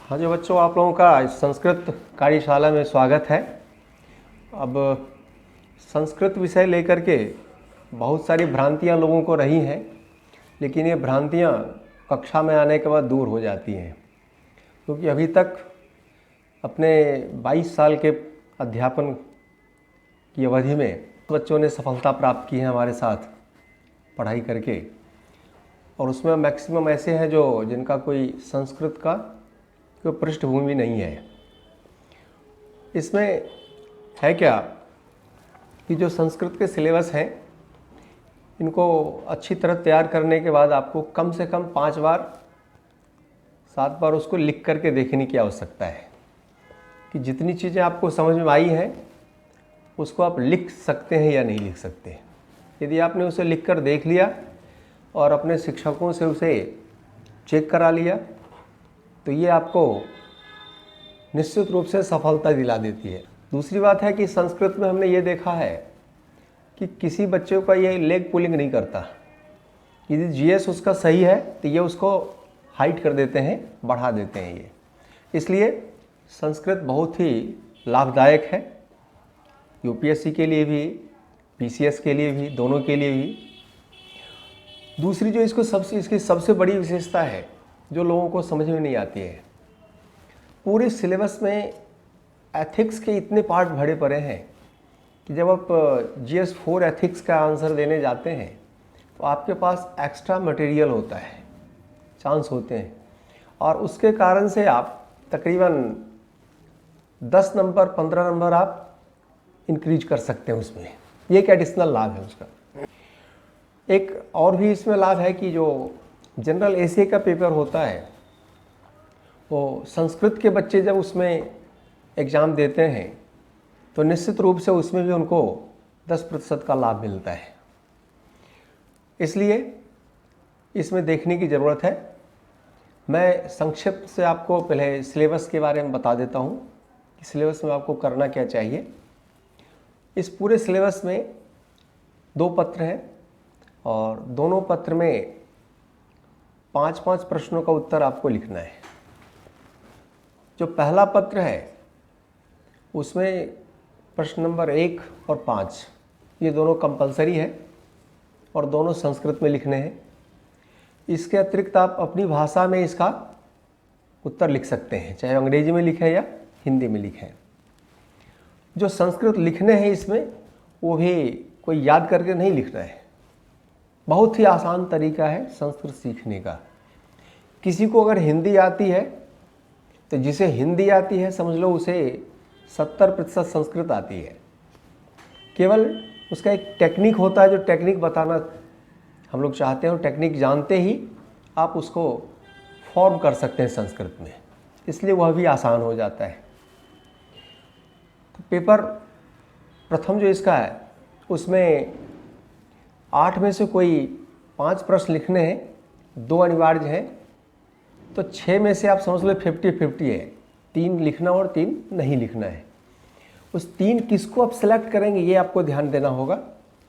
हाँ जी बच्चों, आप लोगों का इस संस्कृत कार्यशाला में स्वागत है। अब संस्कृत विषय लेकर के बहुत सारी भ्रांतियाँ लोगों को रही हैं, लेकिन ये भ्रांतियाँ कक्षा में आने के बाद दूर हो जाती हैं, क्योंकि अभी तक अपने 22 साल के अध्यापन की अवधि में बच्चों ने सफलता प्राप्त की है हमारे साथ पढ़ाई करके, और उसमें मैक्सिमम ऐसे हैं जो जिनका कोई संस्कृत का कोई पृष्ठभूमि नहीं है। इसमें है क्या कि जो संस्कृत के सिलेबस हैं इनको अच्छी तरह तैयार करने के बाद आपको कम से कम 5 बार 7 बार उसको लिख करके देखने की आवश्यकता है कि जितनी चीज़ें आपको समझ में आई हैं उसको आप लिख सकते हैं या नहीं लिख सकते। यदि आपने उसे लिख कर देख लिया और अपने शिक्षकों से उसे चेक करा लिया तो ये आपको निश्चित रूप से सफलता दिला देती है। दूसरी बात है कि संस्कृत में हमने ये देखा है कि किसी बच्चे का ये लेग पुलिंग नहीं करता। यदि जीएस उसका सही है तो ये उसको हाइट कर देते हैं, बढ़ा देते हैं ये। इसलिए संस्कृत बहुत ही लाभदायक है, यूपीएससी के लिए भी, पीसीएस के लिए भी, दोनों के लिए भी। दूसरी जो इसकी सबसे बड़ी विशेषता है जो लोगों को समझ में नहीं आती है, पूरे सिलेबस में एथिक्स के इतने पार्ट भरे पड़े हैं कि जब आप जीएस 4 एथिक्स का आंसर देने जाते हैं तो आपके पास एक्स्ट्रा मटेरियल होता है, चांस होते हैं, और उसके कारण से आप तकरीबन 10 नंबर 15 नंबर आप इंक्रीज कर सकते हैं उसमें। ये एक एडिशनल लाभ है उसका। एक और भी इसमें लाभ है कि जो जनरल एसीए का पेपर होता है वो संस्कृत के बच्चे जब उसमें एग्ज़ाम देते हैं तो निश्चित रूप से उसमें भी उनको 10% का लाभ मिलता है। इसलिए इसमें देखने की ज़रूरत है। मैं संक्षिप्त से आपको पहले सिलेबस के बारे में बता देता हूँ कि सिलेबस में आपको करना क्या चाहिए। इस पूरे सिलेबस में 2 पत्र हैं और दोनों पत्र में 5-5 प्रश्नों का उत्तर आपको लिखना है। जो पहला पत्र है उसमें प्रश्न नंबर 1 और 5 ये दोनों कंपलसरी है और दोनों संस्कृत में लिखने हैं। इसके अतिरिक्त आप अपनी भाषा में इसका उत्तर लिख सकते हैं, चाहे अंग्रेजी में लिखें या हिंदी में लिखें। जो संस्कृत लिखने हैं इसमें वो भी कोई याद करके नहीं लिखना है, बहुत ही आसान तरीका है संस्कृत सीखने का। किसी को अगर हिंदी आती है तो जिसे हिंदी आती है समझ लो उसे 70% संस्कृत आती है। केवल उसका एक टेक्निक होता है, जो टेक्निक बताना हम लोग चाहते हैं, और टेक्निक जानते ही आप उसको फॉर्म कर सकते हैं संस्कृत में, इसलिए वह भी आसान हो जाता है। तो पेपर प्रथम जो इसका है उसमें 8 में से कोई 5 प्रश्न लिखने हैं, 2 अनिवार्य हैं, तो 6 में से आप समझ लो 50-50 है, 3 लिखना और 3 नहीं लिखना है। उस 3 किसको आप सेलेक्ट करेंगे ये आपको ध्यान देना होगा।